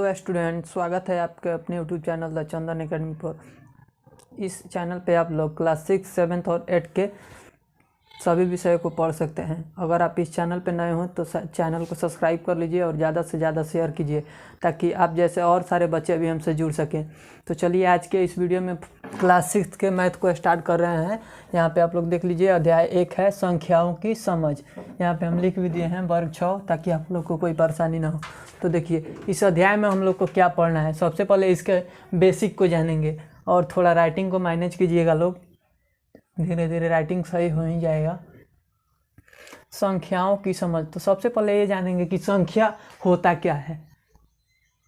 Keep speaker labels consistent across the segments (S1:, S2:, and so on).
S1: Hello student, स्वागत है आपके अपने YouTube channel the Chandan academy पर। इस चैनल पे आप लोग क्लास 6, 7 और 8 के सभी विषयों को पढ़ सकते हैं। अगर आप इस चैनल पे नए हों तो चैनल को सब्सक्राइब कर लीजिए और ज़्यादा से ज़्यादा शेयर कीजिए ताकि आप जैसे और सारे बच्चे भी हमसे जुड़ सकें। तो चलिए आज के इस वीडियो में क्लास 6 के मैथ को स्टार्ट कर रहे हैं। यहाँ पे आप लोग देख लीजिए, अध्याय 1 है संख्याओं की समझ। यहाँ पे हम लिख भी दिए हैं वर्ग 6 ताकि आप लोग को कोई परेशानी ना हो। तो देखिए इस अध्याय में हम लोग को क्या पढ़ना है। सबसे पहले इसके बेसिक को जानेंगे और थोड़ा राइटिंग को मैनेज कीजिएगा लोग, धीरे धीरे राइटिंग सही हो ही जाएगा। संख्याओं की समझ, तो सबसे पहले ये जानेंगे कि संख्या होता क्या है।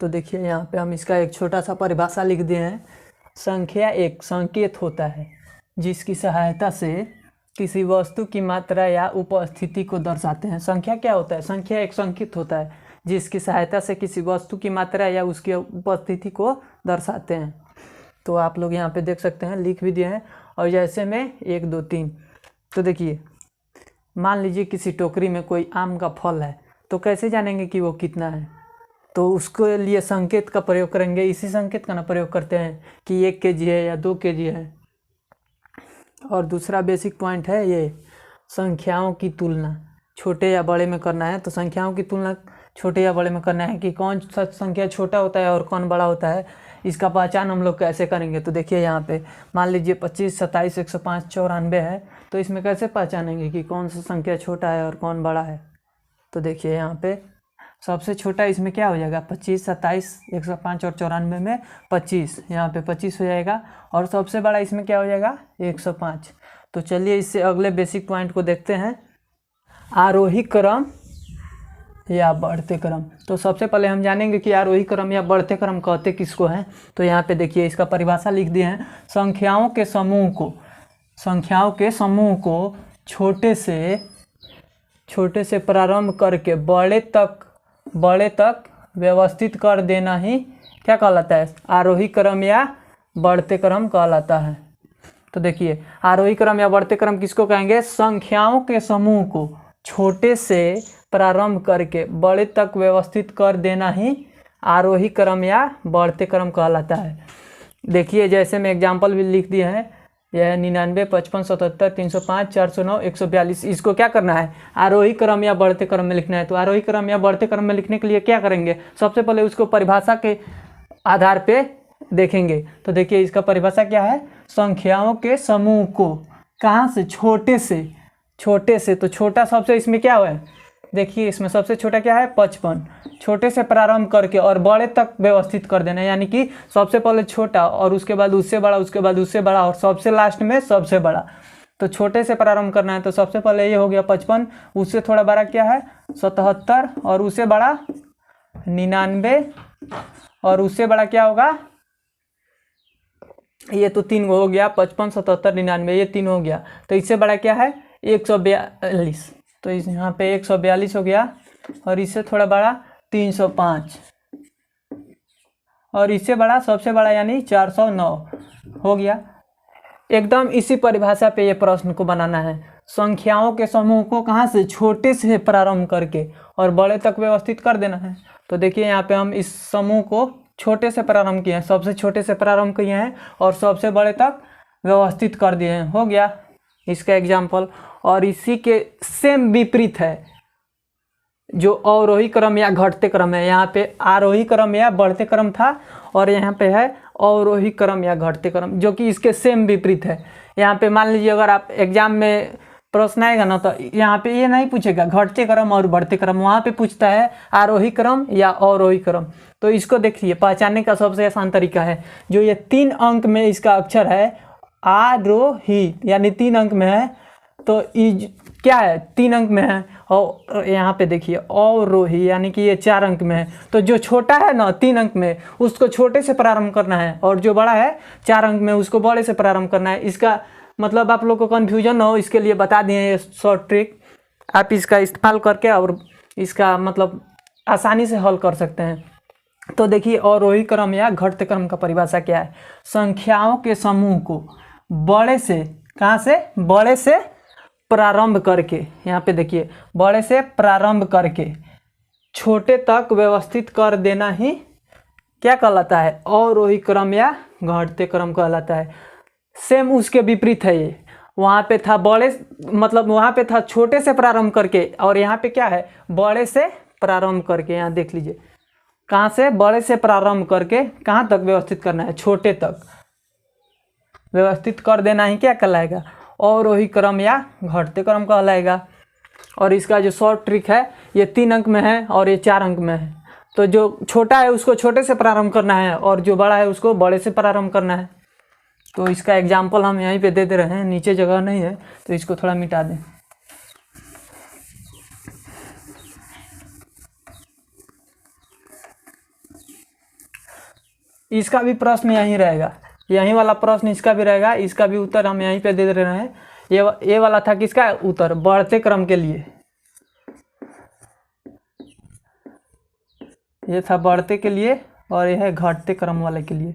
S1: तो देखिए यहाँ पे हम इसका एक छोटा सा परिभाषा लिख दिए हैं। संख्या एक संकेत होता है जिसकी सहायता से किसी वस्तु की मात्रा या उपस्थिति को दर्शाते हैं। संख्या क्या होता है? संख्या एक संकेत होता है जिसकी सहायता से किसी वस्तु की मात्रा या उसकी उपस्थिति को दर्शाते हैं। तो आप लोग यहाँ पे देख सकते हैं, लिख भी दिए हैं। और जैसे में 1, 2, 3, तो देखिए मान लीजिए किसी टोकरी में कोई आम का फल है, तो कैसे जानेंगे कि वो कितना है? तो उसके लिए संकेत का प्रयोग करेंगे। इसी संकेत का ना प्रयोग करते हैं कि 1 kg है या 2 kg है। और दूसरा बेसिक पॉइंट है ये संख्याओं की तुलना, छोटे या बड़े में करना है। तो संख्याओं की तुलना छोटे या बड़े में करना है कि कौन सा संख्या छोटा होता है और कौन बड़ा होता है। इसका पहचान हम लोग कैसे करेंगे? तो देखिए यहाँ पे मान लीजिए 25, 27, 105, 94 है, तो इसमें कैसे पहचानेंगे कि कौन सा संख्या छोटा है और कौन बड़ा है? तो देखिए यहाँ पे सबसे छोटा इसमें क्या हो जाएगा? 25, 27, 105 और 94 में 25, यहाँ पे 25 हो जाएगा। और सबसे बड़ा इसमें क्या हो जाएगा? 105। तो चलिए इससे अगले बेसिक पॉइंट को देखते हैं, आरोही क्रम या बढ़ते क्रम। तो सबसे पहले हम जानेंगे कि आरोही क्रम या बढ़ते क्रम कहते किसको हैं। तो यहाँ पे देखिए इसका परिभाषा लिख दिए हैं। संख्याओं के समूह को छोटे से प्रारंभ करके बड़े तक व्यवस्थित कर देना ही क्या कहलाता है? आरोही क्रम या बढ़ते क्रम कहलाता है। तो देखिए आरोही क्रम या बढ़ते क्रम किसको कहेंगे? संख्याओं के समूह को छोटे से प्रारंभ करके बड़े तक व्यवस्थित कर देना ही आरोही क्रम या बढ़ते क्रम कहलाता है। देखिए जैसे में एग्जाम्पल भी लिख दिए हैं, यह 99, 55, 77, 305, 409, 142। इसको क्या करना है? आरोही क्रम या बढ़ते क्रम में लिखना है। तो आरोही क्रम या बढ़ते क्रम में लिखने के लिए क्या करेंगे? सबसे पहले उसको परिभाषा के आधार पे देखेंगे। तो देखिए इसका परिभाषा क्या है? संख्याओं के समूह को कहाँ से? छोटे से। तो छोटा सबसे इसमें क्या है? देखिए इसमें सबसे छोटा क्या है? 55। छोटे से प्रारंभ करके और बड़े तक व्यवस्थित कर देना, यानी कि सबसे पहले छोटा और उसके बाद उससे बड़ा, उसके बाद उससे बड़ा और सबसे लास्ट में सबसे बड़ा। तो छोटे से प्रारंभ करना है। तो सबसे पहले ये हो गया 55, उससे थोड़ा बड़ा क्या है? 77, और उससे बड़ा 99, और उससे बड़ा क्या होगा? ये तो 3 हो गया, 55, 77, 99, ये 3 हो गया। तो इससे बड़ा क्या है? 142। तो इस यहाँ पे 142 हो गया, और इससे थोड़ा बड़ा 305, और इससे बड़ा सबसे बड़ा यानी 409 हो गया। एकदम इसी परिभाषा पे ये प्रश्न को बनाना है। संख्याओं के समूह को कहाँ से? छोटे से प्रारंभ करके और बड़े तक व्यवस्थित कर देना है। तो देखिए यहाँ पे हम इस समूह को छोटे से प्रारंभ किए हैं, सबसे छोटे से प्रारंभ किए हैं और सबसे बड़े तक व्यवस्थित कर दिए हैं। हो गया इसका एग्जाम्पल। और इसी के सेम विपरीत है जो अवरोही क्रम या घटते क्रम है। यहाँ पे आरोही क्रम या बढ़ते क्रम था, और यहाँ पे है अवरोही क्रम या घटते क्रम, जो कि इसके सेम विपरीत है। यहाँ पे मान लीजिए अगर आप एग्जाम में प्रश्न आएगा ना, तो यहाँ पे ये नहीं पूछेगा घटते क्रम और बढ़ते क्रम, वहाँ पे पूछता है आरोही क्रम या अवरोही क्रम। तो इसको देखिए पहचानने का सबसे आसान तरीका है, जो ये 3 अंक में इसका अक्षर है आरोही, यानी 3 अंक में है। तो क्या है? 3 अंक में है। और यहाँ पे देखिए अवरोही, यानी कि ये 4 अंक में है। तो जो छोटा है ना 3 अंक में, उसको छोटे से प्रारंभ करना है, और जो बड़ा है 4 अंक में, उसको बड़े से प्रारंभ करना है। इसका मतलब आप लोग को कन्फ्यूजन ना हो, इसके लिए बता दिए ये शॉर्ट ट्रिक। आप इसका इस्तेमाल करके और इसका मतलब आसानी से हल कर सकते हैं। तो देखिए अवरोही क्रम या घटते क्रम का परिभाषा क्या है? संख्याओं के समूह को बड़े से, कहाँ से? बड़े से प्रारंभ करके, यहाँ पे देखिए बड़े से प्रारंभ करके छोटे तक व्यवस्थित कर देना ही क्या कहलाता है? अवरोही क्रम या घटते क्रम कहलाता है। सेम उसके विपरीत है ये। वहाँ पे था बड़े, मतलब वहाँ पे था छोटे से प्रारंभ करके, और यहाँ पे क्या है? बड़े से प्रारंभ करके। यहाँ देख लीजिए, कहाँ से? बड़े से प्रारंभ करके कहाँ तक व्यवस्थित करना है? छोटे तक व्यवस्थित कर देना ही क्या कहलाएगा? अवरोही क्रम या घटते क्रम कहलाएगा। और इसका जो शॉर्ट ट्रिक है ये 3 अंक में है और ये 4 अंक में है। तो जो छोटा है उसको छोटे से प्रारंभ करना है और जो बड़ा है उसको बड़े से प्रारंभ करना है। तो इसका एग्जाम्पल हम यहीं पे दे दे रहे हैं, नीचे जगह नहीं है तो इसको थोड़ा मिटा दें। इसका भी प्रश्न यहीं रहेगा, यहीं वाला प्रश्न इसका भी रहेगा, इसका भी उत्तर हम यहीं पे दे रहे हैं। ये वाला था किसका उत्तर? बढ़ते क्रम के लिए। ये था बढ़ते के लिए और यह है घटते क्रम वाले के लिए।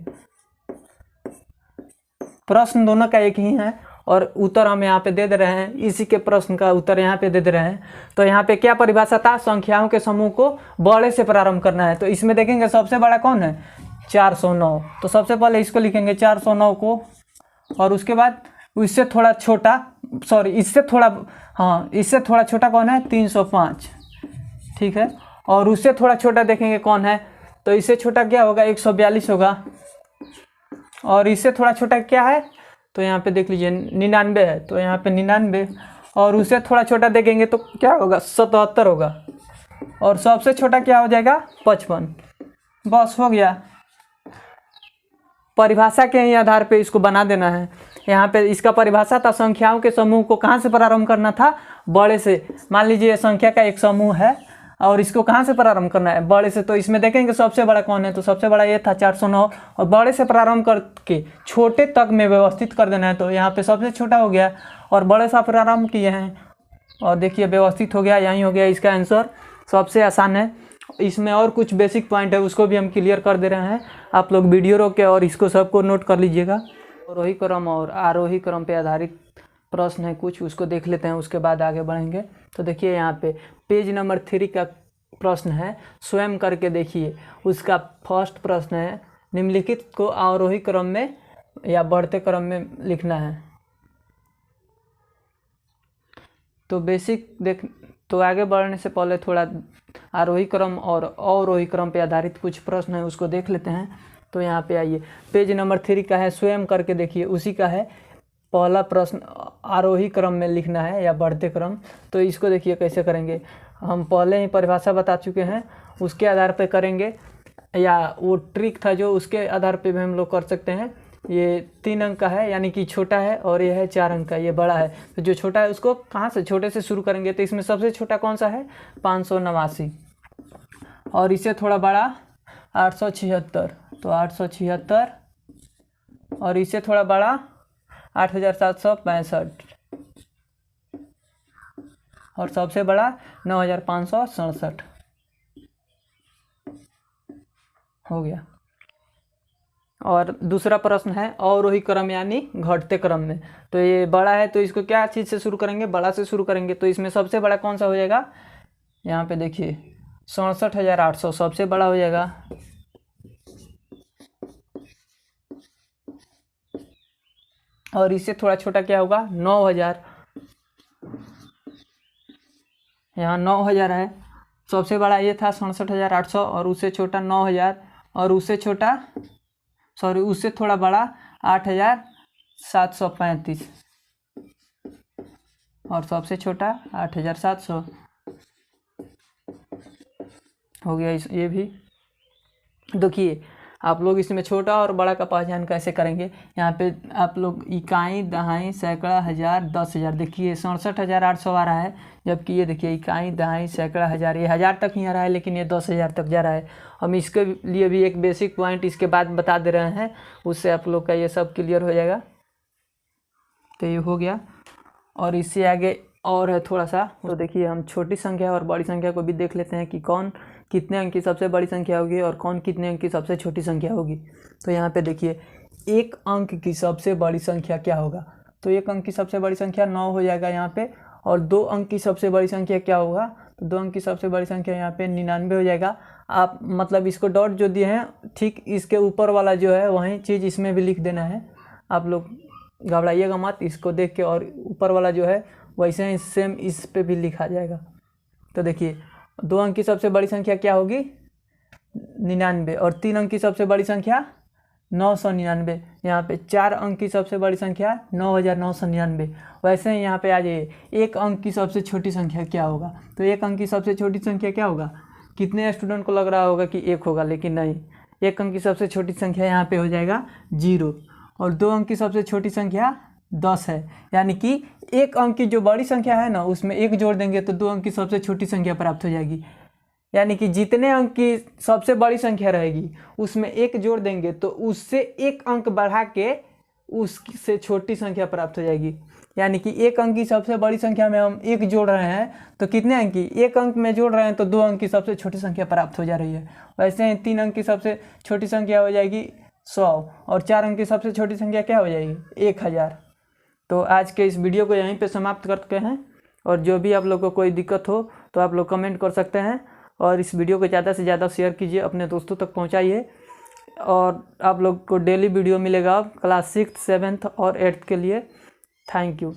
S1: प्रश्न दोनों का एक ही है और उत्तर हम यहाँ पे दे दे रहे हैं। इसी के प्रश्न का उत्तर यहाँ पे दे दे रहे हैं। तो यहाँ पे क्या परिभाषा था? संख्याओं के समूह को बड़े से प्रारंभ करना है। तो इसमें देखेंगे सबसे बड़ा कौन है? 409। तो सबसे पहले इसको लिखेंगे 409 को, और उसके बाद इससे थोड़ा छोटा, सॉरी इससे थोड़ा, हाँ इससे थोड़ा छोटा कौन है? 305, ठीक है। और उससे थोड़ा छोटा देखेंगे कौन है? तो इससे छोटा क्या होगा? 142 होगा। और इससे थोड़ा छोटा क्या है? तो यहाँ पे देख लीजिए 99 है, तो यहाँ पे 99। और उससे थोड़ा छोटा देखेंगे तो क्या होगा? 77 होगा। और सबसे छोटा क्या हो जाएगा? 55। बस हो गया। परिभाषा के ही आधार पे इसको बना देना है। यहाँ पे इसका परिभाषा था संख्याओं के समूह को कहाँ से प्रारंभ करना था? बड़े से। मान लीजिए ये संख्या का एक समूह है और इसको कहाँ से प्रारंभ करना है? बड़े से। तो इसमें देखेंगे सबसे बड़ा कौन है? तो सबसे बड़ा ये था 409, और बड़े से प्रारंभ करके छोटे तक में व्यवस्थित कर देना है। तो यहाँ पे सबसे छोटा हो गया और बड़े से प्रारंभ किए हैं और देखिए व्यवस्थित हो गया, यहीं हो गया इसका आंसर। सबसे आसान है। इसमें और कुछ बेसिक पॉइंट है उसको भी हम क्लियर कर दे रहे हैं। आप लोग वीडियो रोक के और इसको सबको नोट कर लीजिएगा। अवरोही क्रम और आरोही क्रम पे आधारित प्रश्न है कुछ, उसको देख लेते हैं, उसके बाद आगे बढ़ेंगे। तो देखिए यहाँ पे पेज नंबर 3 का प्रश्न है, स्वयं करके देखिए। उसका फर्स्ट प्रश्न है, निम्नलिखित को आरोही क्रम में या बढ़ते क्रम में लिखना है। तो बेसिक देख, तो आगे बढ़ने से पहले थोड़ा आरोही क्रम और अवरोही क्रम पे आधारित कुछ प्रश्न है उसको देख लेते हैं। तो यहाँ पे आइए, पेज नंबर 3 का है, स्वयं करके देखिए, उसी का है पहला प्रश्न। आरोही क्रम में लिखना है या बढ़ते क्रम। तो इसको देखिए कैसे करेंगे। हम पहले ही परिभाषा बता चुके हैं, उसके आधार पे करेंगे, या वो ट्रिक था जो उसके आधार पे भी हम लोग कर सकते हैं। ये 3 अंक का है, यानी कि छोटा है, और ये है 4 अंक का, ये बड़ा है। तो जो छोटा है उसको कहाँ से? छोटे से शुरू करेंगे। तो इसमें सबसे छोटा कौन सा है? 589, और इससे थोड़ा बड़ा 876, तो 876, और इससे थोड़ा बड़ा 8765, और सबसे बड़ा 9567 हो गया। और दूसरा प्रश्न है अवरोही क्रम यानी घटते क्रम में। तो ये बड़ा है तो इसको क्या चीज़ से शुरू करेंगे? बड़ा से शुरू करेंगे। तो इसमें सबसे बड़ा कौन सा हो जाएगा? यहाँ पे देखिए 67,800 सबसे बड़ा हो जाएगा। और इससे थोड़ा छोटा क्या होगा? 9,000। यहाँ 9,000 है। सबसे बड़ा ये था 67,800, और उससे छोटा 9,000, और उससे छोटा, सॉरी उससे थोड़ा बड़ा 8,735, और सबसे छोटा 8,700 हो गया। ये भी देखिए, आप लोग इसमें छोटा और बड़ा का पहचान कैसे करेंगे? यहाँ पे आप लोग इकाई, दहाई, सैकड़ा, हज़ार, 10,000, देखिए 67,800 आ रहा है, जबकि ये देखिए इकाई, दहाई, सैकड़ा, हज़ार, ये 1000 तक ही आ रहा है, लेकिन ये 10,000 तक जा रहा है। हम इसके लिए भी एक बेसिक पॉइंट इसके बाद बता दे रहे हैं, उससे आप लोग का ये सब क्लियर हो जाएगा। तो ये हो गया, और इससे आगे और है थोड़ा सा। तो देखिए हम छोटी संख्या और बड़ी संख्या को भी देख लेते हैं कि कौन कितने अंक की सबसे बड़ी संख्या होगी और कौन कितने अंक की सबसे छोटी संख्या होगी। तो यहाँ पे देखिए 1 अंक की सबसे बड़ी संख्या क्या होगा? तो 1 अंक की सबसे बड़ी संख्या 9 हो जाएगा यहाँ पे। और 2 अंक की सबसे बड़ी संख्या क्या होगा? तो 2 अंक की सबसे बड़ी संख्या यहाँ पे 99 हो जाएगा। आप मतलब इसको डॉट जो दिए हैं ठीक इसके ऊपर वाला जो है वही चीज़ इसमें भी लिख देना है। आप लोग घबराइएगा मत इसको देख के, और ऊपर वाला जो है वैसे ही सेम इस पे भी लिखा जाएगा। तो देखिए 2 अंक की सबसे बड़ी संख्या क्या होगी 99, और 3 अंक की सबसे बड़ी संख्या 999। यहाँ पे 4 अंक की सबसे बड़ी संख्या 9999। वैसे ही यहाँ पे आ जाइए 1 अंक की सबसे छोटी संख्या क्या होगा। तो 1 अंक की सबसे छोटी संख्या क्या होगा, कितने स्टूडेंट को लग रहा होगा कि 1 होगा, लेकिन नहीं, 1 अंक की सबसे छोटी संख्या यहाँ पे हो जाएगा 0, और 2 अंक की सबसे छोटी संख्या 10 है। यानी कि 1 अंक की जो बड़ी संख्या है ना उसमें 1 जोड़ देंगे तो 2 अंक की सबसे छोटी संख्या प्राप्त हो जाएगी। यानी कि जितने अंक की सबसे बड़ी संख्या रहेगी उसमें 1 जोड़ देंगे तो उससे 1 अंक बढ़ा के उससे छोटी संख्या प्राप्त हो जाएगी। यानी कि 1 अंक की सबसे बड़ी संख्या में हम 1 जोड़ रहे हैं तो कितने अंक की 1 अंक में जोड़ रहे हैं तो 2 अंक की सबसे छोटी संख्या प्राप्त हो जा रही है। वैसे ही 3 अंक की सबसे छोटी संख्या हो जाएगी 100, और 4 अंक की सबसे छोटी संख्या क्या हो जाएगी 1000। तो आज के इस वीडियो को यहीं पे समाप्त करते हैं, और जो भी आप लोग को कोई दिक्कत हो तो आप लोग कमेंट कर सकते हैं, और इस वीडियो को ज़्यादा से ज़्यादा शेयर कीजिए, अपने दोस्तों तक पहुंचाइए। और आप लोग को डेली वीडियो मिलेगा क्लास 6, 7 और 8 के लिए। Thank you.